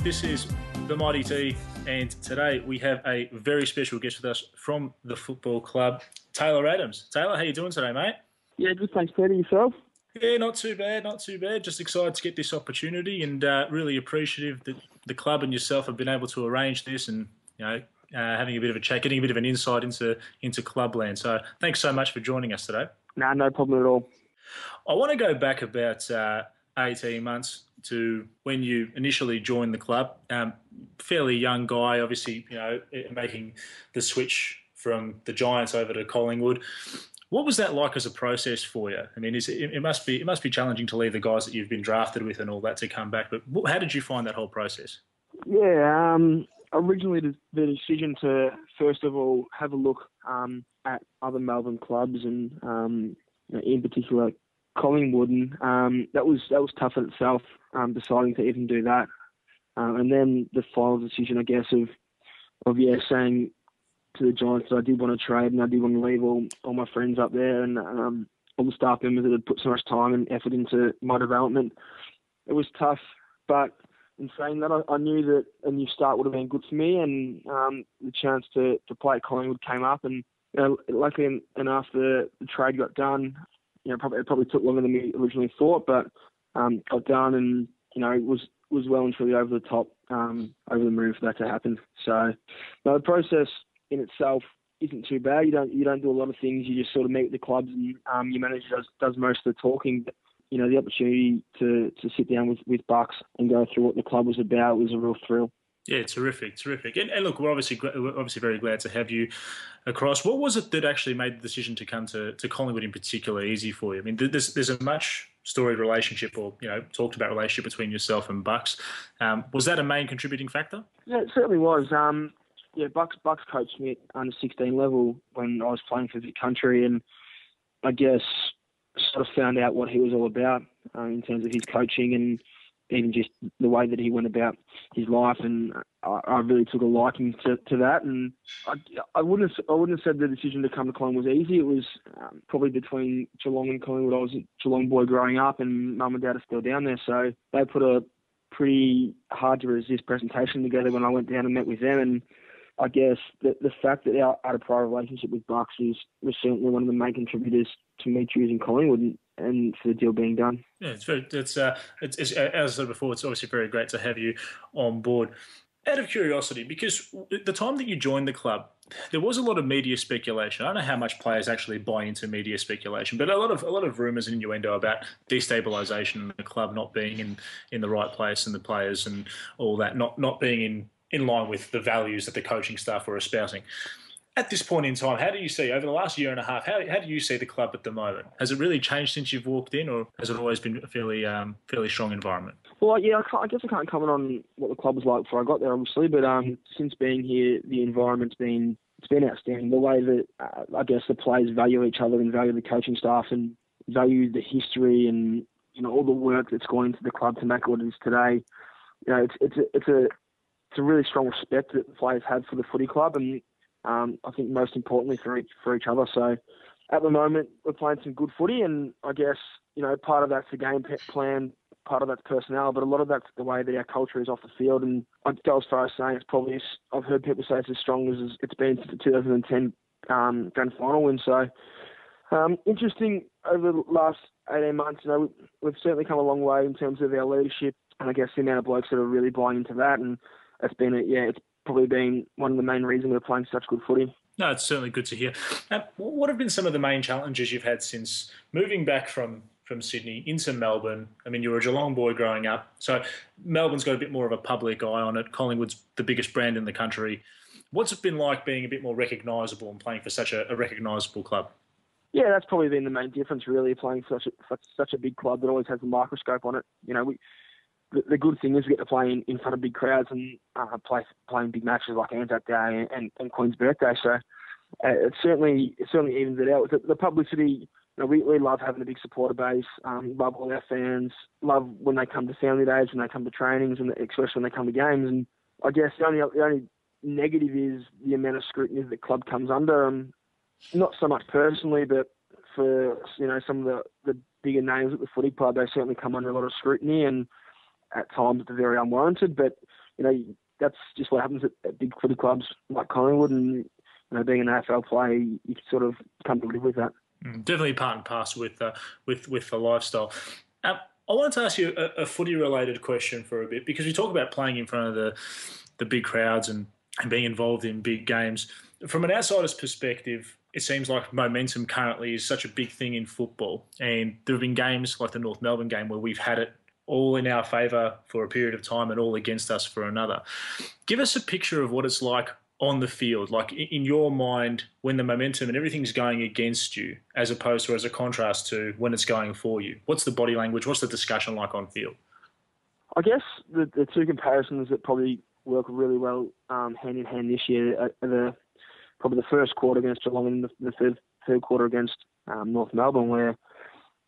This is the Mighty T, and today we have a very special guest with us from the football club, Taylor Adams. Taylor, how you doing today, mate? Yeah, good. Thanks, Peter. Yourself? Yeah, not too bad, not too bad. Just excited to get this opportunity, and really appreciative that the club and yourself have been able to arrange this, and having a bit of a chat, getting a bit of an insight into clubland. So thanks so much for joining us today. Nah, no problem at all. I want to go back about 18 months to when you initially joined the club. Fairly young guy, obviously, making the switch from the Giants over to Collingwood. What was that like as a process for you? I mean, it must be challenging to leave the guys that you've been drafted with and all that to come back. But how did you find that whole process? Yeah, originally the decision to first of all have a look at other Melbourne clubs and in particular Collingwood, and that was tough in itself. Deciding to even do that, and then the final decision, I guess, of saying to the Giants that I did want to trade and I did want to leave all my friends up there and all the staff members that had put so much time and effort into my development. It was tough, but in saying that, I knew that a new start would have been good for me, and the chance to play at Collingwood came up, and luckily and after the trade got done, it probably took longer than we originally thought, but got done, and it was well and truly over the top, over the moon for that to happen. So, the process in itself isn't too bad. You don't do a lot of things. You just sort of meet with the clubs, and your manager does most of the talking. But, the opportunity to sit down with Bucks and go through what the club was about was a real thrill. Yeah, terrific. And look, we're obviously very glad to have you across. What was it that actually made the decision to come to Collingwood in particular easy for you? I mean, there's a much storied relationship, or talked about relationship between yourself and Bucks. Was that a main contributing factor? Yeah, it certainly was. Bucks coached me at under 16 level when I was playing for the country, and I guess sort of found out what he was all about in terms of his coaching and even just the way that he went about his life, and I really took a liking to that. And I wouldn't have said the decision to come to Collingwood was easy. It was probably between Geelong and Collingwood. I was a Geelong boy growing up, and Mum and Dad are still down there, so they put a pretty hard to resist presentation together when I went down and met with them. And I guess the fact that I had a prior relationship with Bucks was certainly one of the main contributors to me choosing Collingwood and for the deal being done. Yeah, it's as I said before, it's obviously very great to have you on board. Out of curiosity, because the time that you joined the club, there was a lot of media speculation. I don't know how much players actually buy into media speculation, but a lot of rumours and innuendo about destabilisation and the club not being in the right place and the players and all that not being in line with the values that the coaching staff were espousing. At this point in time, how do you see, over the last year and a half, how do you see the club at the moment? Has it really changed since you've walked in, or has it always been a fairly strong environment? Well, yeah, I guess I can't comment on what the club was like before I got there, obviously, but since being here, the environment's been outstanding. The way that, I guess, the players value each other and value the coaching staff and value the history and, all the work that's gone into the club to make it what it is today. It's a really strong respect that the players have for the footy club, and I think most importantly for each other. So at the moment, we're playing some good footy, and I guess, part of that's the game plan, part of that's personnel, but a lot of that's the way that our culture is off the field. And I'd go as far as saying it's probably, I've heard people say it's as strong as it's been since the 2010 grand final win. So interesting over the last 18 months. We've certainly come a long way in terms of our leadership, and I guess the amount of blokes that are really buying into that. And it's probably been one of the main reasons we're playing such good footy. No, it's certainly good to hear. What have been some of the main challenges you've had since moving back from Sydney into Melbourne? I mean, you were a Geelong boy growing up, so Melbourne's got a bit more of a public eye on it. Collingwood's the biggest brand in the country. What's it been like being a bit more recognisable and playing for such a recognisable club? Yeah, that's probably been the main difference, really, playing for such a big club that always has a microscope on it. The good thing is we get to play in front of big crowds and playing big matches like Anzac Day and Queen's Birthday. So it certainly evens it out. The publicity, we love having a big supporter base, love all our fans, love when they come to family days, when they come to trainings, and especially when they come to games. And I guess the only negative is the amount of scrutiny that the club comes under. Not so much personally, but for some of the bigger names at the footy club, they certainly come under a lot of scrutiny, and at times they're very unwarranted. But that's just what happens at big footy clubs like Collingwood, and being an AFL player, you can sort of come to live with that. Definitely part and parcel with the lifestyle. I wanted to ask you a footy-related question for a bit, because we talk about playing in front of the big crowds and being involved in big games. From an outsider's perspective, it seems like momentum currently is such a big thing in football, and there have been games like the North Melbourne game where we've had it all in our favour for a period of time and all against us for another. Give us a picture of what it's like on the field, like in your mind, when the momentum and everything's going against you, as opposed to as a contrast to when it's going for you. What's the body language? What's the discussion like on field? I guess the two comparisons that probably work really well hand in hand this year are probably the first quarter against Geelong and the third quarter against North Melbourne, where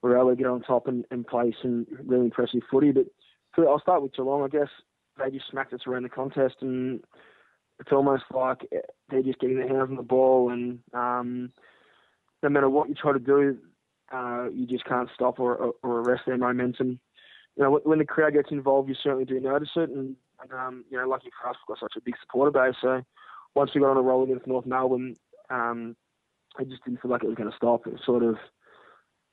we're able to get on top and play some really impressive footy. But I'll start with Geelong. I guess they just smacked us around the contest, and it's almost like they're just getting their hands on the ball, and no matter what you try to do, you just can't stop or arrest their momentum. When the crowd gets involved, you certainly do notice it, and lucky for us, we've got such a big supporter base. So once we got on a roll against North Melbourne, it just didn't feel like it was going to stop. It was sort of,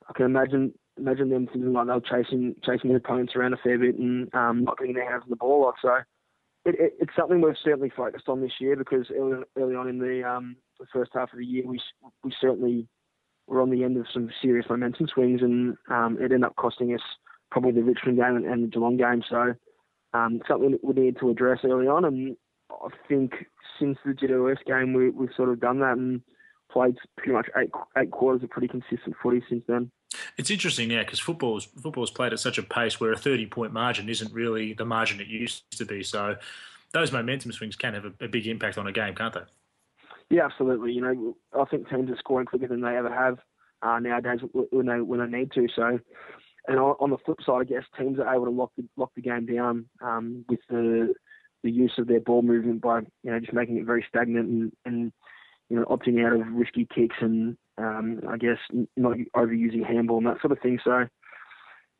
I can imagine them thinking like they were chasing their opponents around a fair bit and not getting their hands on the ball. So it's something we've certainly focused on this year, because early on in the first half of the year, we certainly were on the end of some serious momentum swings, and it ended up costing us probably the Richmond game and the Geelong game. So something that we need to address early on, and I think since the GWS game, we've sort of done that and played pretty much eight quarters of pretty consistent footy since then. It's interesting now, because football's played at such a pace where a 30-point margin isn't really the margin it used to be. So those momentum swings can have a big impact on a game, can't they? Yeah, absolutely. I think teams are scoring quicker than they ever have nowadays when they need to. So, and on the flip side, I guess teams are able to lock the game down with the use of their ball movement by just making it very stagnant and opting out of risky kicks and I guess not overusing handball and that sort of thing. So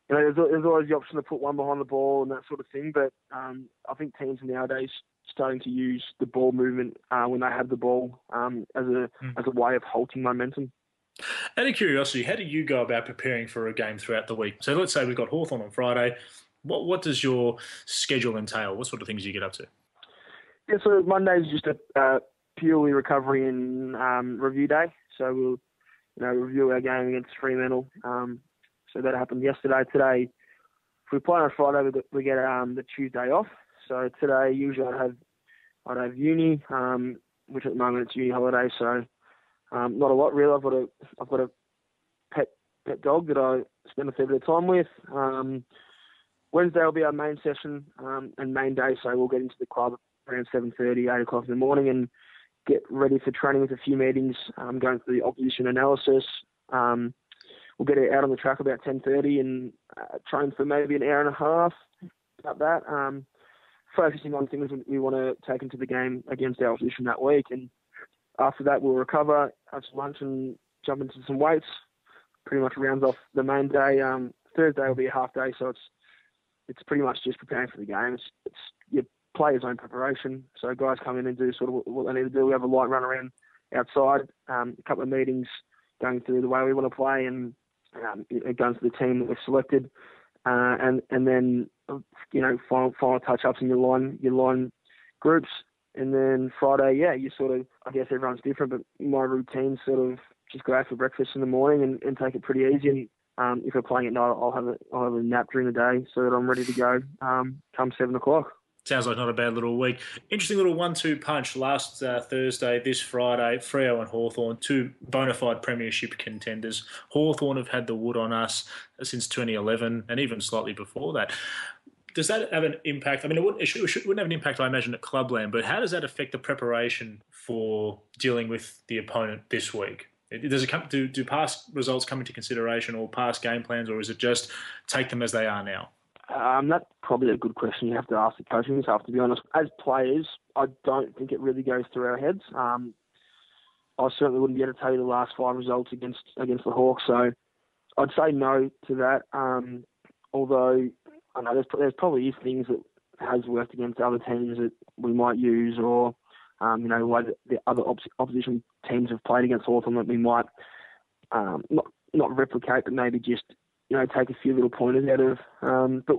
there's always the option to put one behind the ball and that sort of thing. But I think teams nowadays starting to use the ball movement when they have the ball as a way of halting momentum. Out of curiosity, how do you go about preparing for a game throughout the week? So let's say we've got Hawthorn on Friday. What does your schedule entail? What sort of things do you get up to? Yeah, so Monday's just a purely recovery and review day. So we'll review our game against Fremantle. So that happened yesterday. Today, if we play on Friday, we get the Tuesday off. So today, usually I'd have uni, which at the moment it's uni holiday. So not a lot really. I've got a pet dog that I spend a fair bit of time with. Wednesday will be our main session and main day. So we'll get into the club around 7:30, 8 o'clock in the morning, and get ready for training with a few meetings, going through the opposition analysis. We'll get out on the track about 10:30 and train for maybe an hour and a half, about that, focusing on things we want to take into the game against our opposition that week. And after that, we'll recover, have some lunch and jump into some weights. Pretty much rounds off the main day. Thursday will be a half day, so it's pretty much just preparing for the game. It's your players' own preparation. So guys come in and do sort of what they need to do. We have a light run around outside, a couple of meetings going through the way we want to play and going to the team that we've selected, and then final touch-ups in your line groups. And then Friday, you sort of, I guess everyone's different, but my routine sort of just go out for breakfast in the morning and take it pretty easy. And if we're playing at night, I'll have a nap during the day so that I'm ready to go come 7 o'clock. Sounds like not a bad little week. Interesting little 1-2 punch last Thursday, this Friday, Freo and Hawthorn, two bona fide premiership contenders. Hawthorn have had the wood on us since 2011 and even slightly before that. Does that have an impact? I mean, it wouldn't have an impact, I imagine, at Clubland, but how does that affect the preparation for dealing with the opponent this week? Does it come? Do past results come into consideration or past game plans, or is it just take them as they are now? That's probably a good question you have to ask the coaching staff, to be honest. As players, I don't think it really goes through our heads. I certainly wouldn't be able to tell you the last 5 results against the Hawks, so I'd say no to that. Although I know there's probably things has worked against other teams that we might use, or the way that the other opposition teams have played against Hawthorn that we might not replicate, but maybe just take a few little pointers out of. But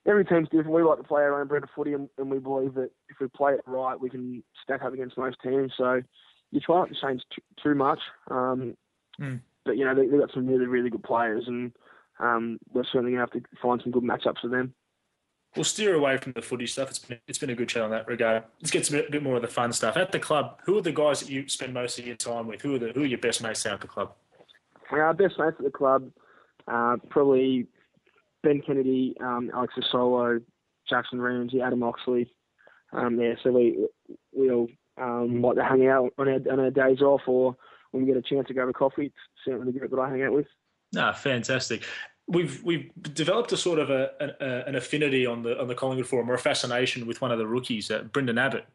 every team's different. We like to play our own brand of footy, and we believe that if we play it right, we can stack up against most teams. So you try not to change too much. But, they've got some really, really good players, and we're certainly going to have to find some good matchups for them. We'll steer away from the footy stuff. It's been a good chat on that regard. Let's get to a bit more of the fun stuff. At the club, who are the guys that you spend most of your time with? Who are your best mates out at the club? Our best mates at the club, probably Ben Kennedy, Alex Asolo, Jackson Ramsey, Adam Oxley. So we all like to hang out on our days off, or when we get a chance to go have a coffee. It's certainly the group that I hang out with. Fantastic. We've developed a sort of an affinity on the Collingwood forum, or a fascination with one of the rookies, Brendan Abbott,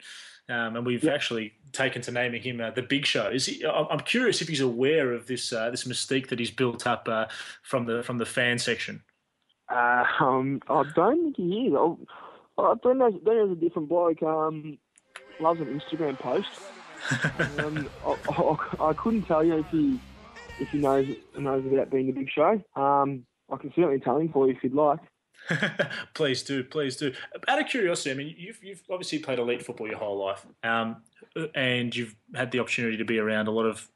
and we've actually taken to naming him the Big Show. I'm curious if he's aware of this mystique that he's built up from the fan section. I don't think he is. Brendan's a different bloke. Loves an Instagram post. I couldn't tell you if he knows about being the Big Show. I can certainly tell him for you if you'd like. Please do. Out of curiosity, I mean, you've obviously played elite football your whole life, and you've had the opportunity to be around a lot of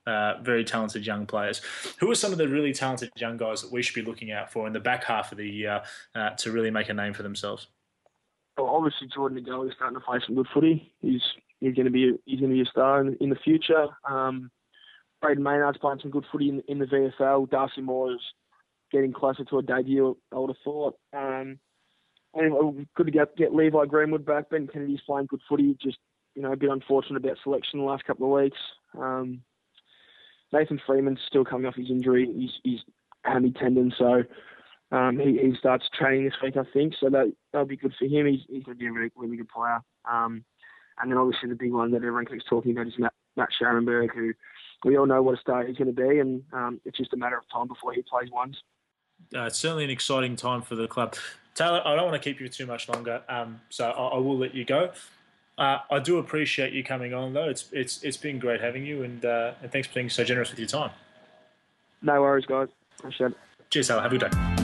very talented young players. Who are some of the really talented young guys that we should be looking out for in the back half of the year to really make a name for themselves? Well, obviously Jordan Agoe is starting to play some good footy. He's going to be a star in the future. Braden Maynard's playing some good footy in the VFL. Darcy Moore's getting closer to a debut, I would have thought. And good to get Levi Greenwood back. Ben Kennedy's playing good footy. Just a bit unfortunate about selection the last couple of weeks. Nathan Freeman's still coming off his injury. He's hammy tendon, so he starts training this week, I think. So that'll be good for him. He's going to be a really, really good player. And then obviously the big one that everyone keeps talking about is Matt Scharenberg, who we all know what a star he's going to be, and it's just a matter of time before he plays ones. It's certainly an exciting time for the club. Taylor, I don't want to keep you too much longer, so I will let you go. I do appreciate you coming on, though. It's been great having you, and thanks for being so generous with your time. No worries, guys. Appreciate it. Cheers, Taylor. Have a good day.